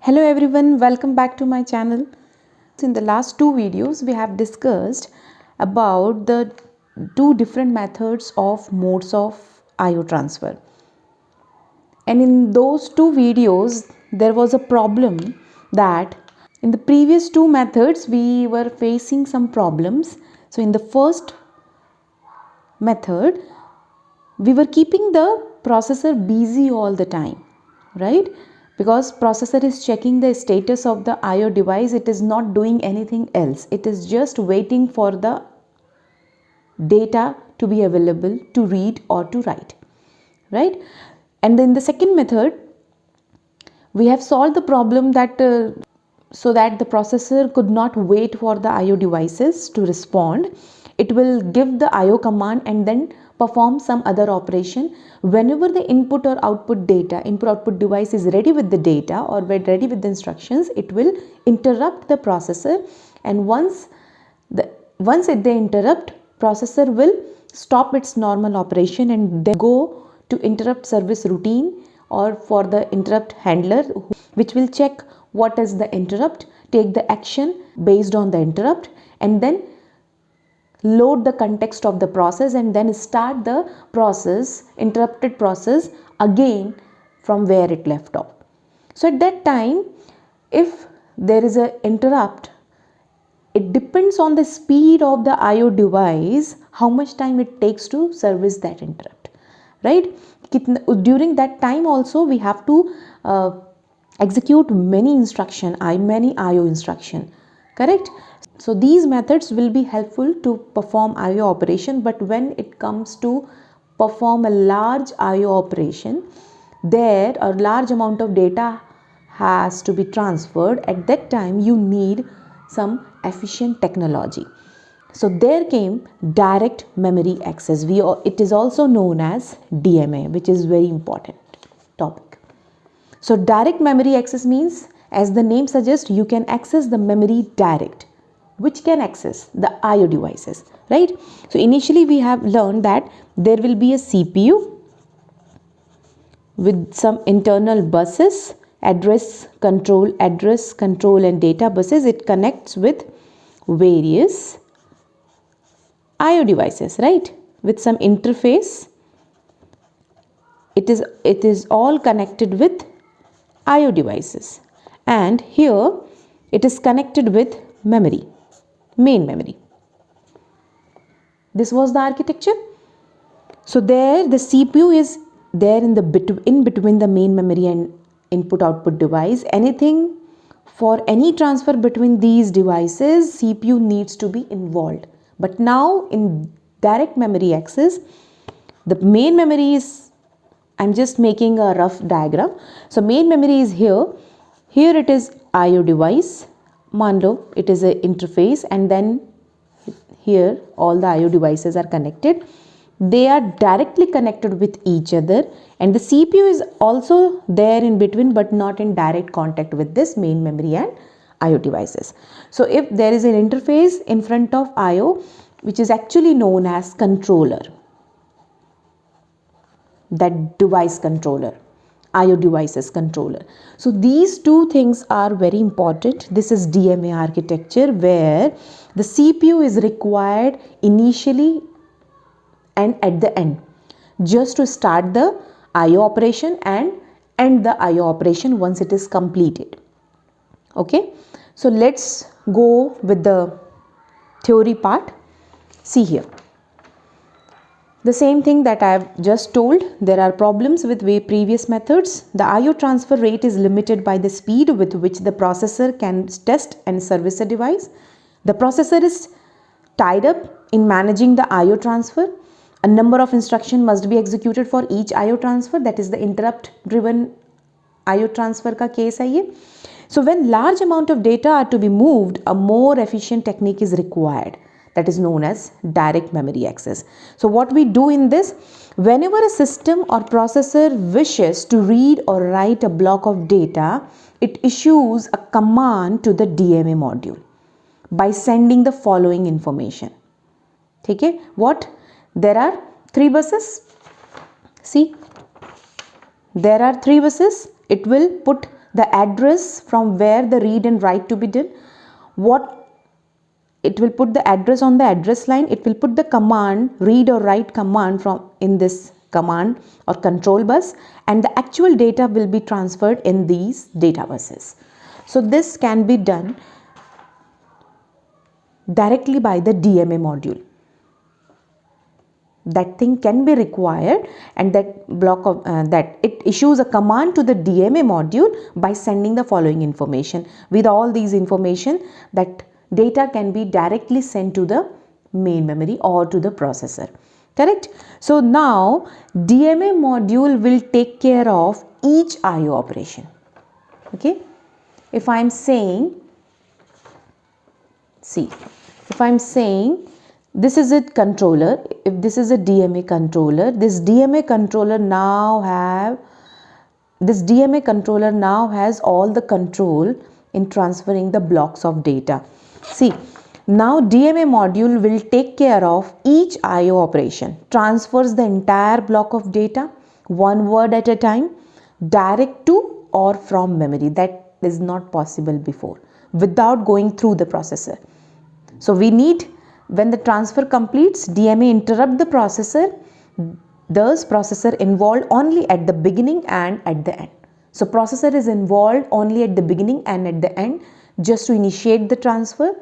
Hello everyone, welcome back to my channel. In the last two videos, we have discussed about the two different methods of modes of IO transfer. And in those two videos, there was a problem that in the previous two methods, we were facing some problems. So in the first method, we were keeping the processor busy all the time, right? Because processor is checking the status of the IO device, it is not doing anything else. It is just waiting for the data to be available to read or to write, right? And then the second method, we have solved the problem that so that the processor could not wait for the IO devices to respond. It will give the IO command and then perform some other operation. Whenever the input or output data, input output device is ready with the data or ready with the instructions, it will interrupt the processor, and once they interrupt, processor will stop its normal operation and then go to interrupt service routine or for the interrupt handler, which will check what is the interrupt, take the action based on the interrupt, and then load the context of the process and then start the process, interrupted process again from where it left off. So at that time, if there is an interrupt, it depends on the speed of the IO device, how much time it takes to service that interrupt, right? During that time also we have to execute many IO instruction, correct? So these methods will be helpful to perform IO operation, but when it comes to perform a large IO operation, there a large amount of data has to be transferred. At that time you need some efficient technology. So there came direct memory access. It is also known as DMA, which is very important topic. So direct memory access means, as the name suggests, you can access the memory direct, which can access the IO devices, right? So initially we have learned that there will be a CPU with some internal buses, address control and data buses. It connects with various IO devices, right? With some interface. It is all connected with IO devices, and here it is connected with memory, main memory. This was the architecture. So there the CPU is there in between the main memory and input output device. Anything for any transfer between these devices, CPU needs to be involved. But now in direct memory access, the main memory is, I'm just making a rough diagram. So main memory is here. Here it is IO device. Manlo, it is an interface, and then here all the IO devices are connected. They are directly connected with each other, and the CPU is also there in between, but not in direct contact with this main memory and IO devices. So if there is an interface in front of IO, which is actually known as controller, that device controller, IO devices controller. So these two things are very important. This is DMA architecture, where the CPU is required initially and at the end, just to start the IO operation and end the IO operation once it is completed. Okay, so let's go with the theory part. See here, the same thing that I have just told. There are problems with previous methods. The IO transfer rate is limited by the speed with which the processor can test and service a device. The processor is tied up in managing the IO transfer. A number of instructions must be executed for each IO transfer. That is the interrupt driven IO transfer ka case hai ye. So when large amount of data are to be moved, a more efficient technique is required. That is known as direct memory access. So what we do in this, whenever a system or processor wishes to read or write a block of data, it issues a command to the DMA module by sending the following information. Okay, what? There are 3 buses. See, there are 3 buses. it will put the address from where the read and write to be done. It will put the address on the address line. It will put the command, read or write command from in this command or control bus, and the actual data will be transferred in these data buses. So this can be done directly by the DMA module. That thing can be required, and that block of that it issues a command to the DMA module by sending the following information. With all these information, that data can be directly sent to the main memory or to the processor. Correct? So now DMA module will take care of each IO operation. Okay? If I am saying, see, if I am saying this is a controller, if this is a DMA controller, this DMA controller now has all the control in transferring the blocks of data. See, now DMA module will take care of each IO operation, transfers the entire block of data, one word at a time, direct to or from memory. That is not possible before, without going through the processor. So we need, when the transfer completes, DMA interrupt the processor, thus processor involved only at the beginning and at the end. So processor is involved only at the beginning and at the end just to initiate the transfer,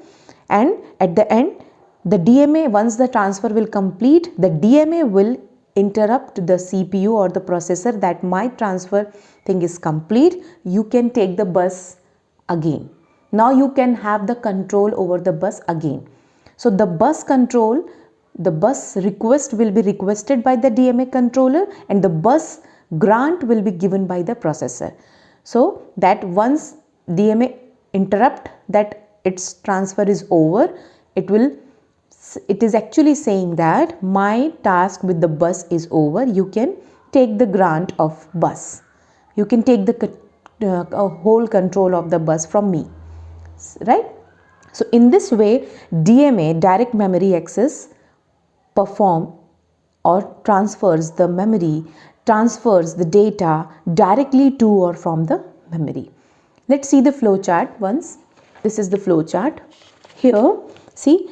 and at the end the DMA, once the transfer will complete, the DMA will interrupt the CPU or the processor that my transfer thing is complete, you can take the bus again. Now you can have the control over the bus again. So the bus control, the bus request will be requested by the DMA controller, and the bus grant will be given by the processor. So that once DMA interrupt that its transfer is over, it is actually saying that my task with the bus is over. You can take the grant of bus. You can take the whole control of the bus from me, right? So in this way, DMA, direct memory access, perform or transfers the memory, transfers the data directly to or from the memory. Let's see the flow chart once. This is the flow chart. Here, see,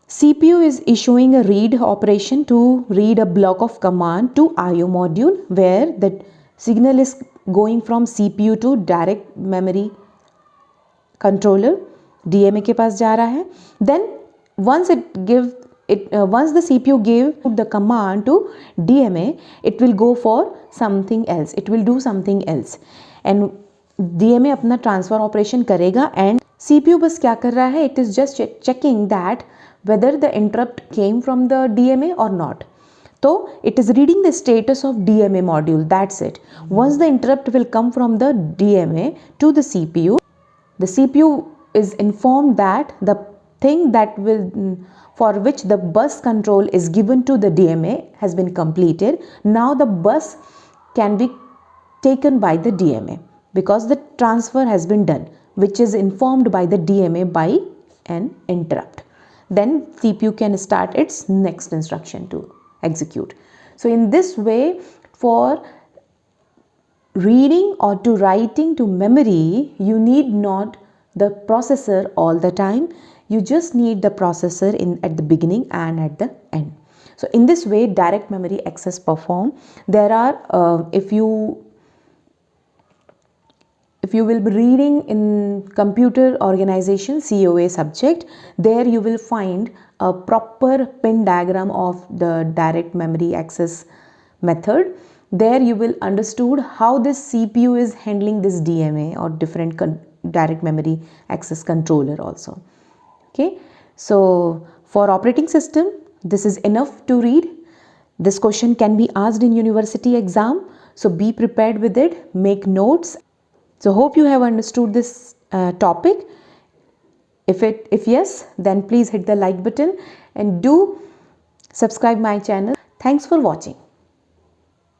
CPU is issuing a read operation to read a block of command to IO module, where the signal is going from CPU to direct memory controller. DMA के पास जा रहा है. Then once the CPU give the command to DMA, it will go for something else. It will do something else, and DMA अपना transfer operation करेगा, and CPU बस क्या कर रहा है? It is just checking that whether the interrupt came from the DMA or not. So it is reading the status of DMA module. That's it. Once the interrupt will come from the DMA to the CPU is informed that the thing that will for which the bus control is given to the DMA has been completed. Now the bus can be taken by the DMA because the transfer has been done, which is informed by the DMA by an interrupt. Then CPU can start its next instruction to execute. So in this way, for reading or to writing to memory, you need not the processor all the time. You just need the processor at the beginning and at the end. So in this way, direct memory access perform. There are if you will be reading in computer organization COA subject, there you will find a proper pin diagram of the direct memory access method. There you will understood how this CPU is handling this DMA or different direct memory access controller also. Okay, so for operating system, this is enough to read. This question can be asked in university exam, so be prepared with it, make notes. So hope you have understood this topic. If yes, then please hit the like button and do subscribe my channel. Thanks for watching.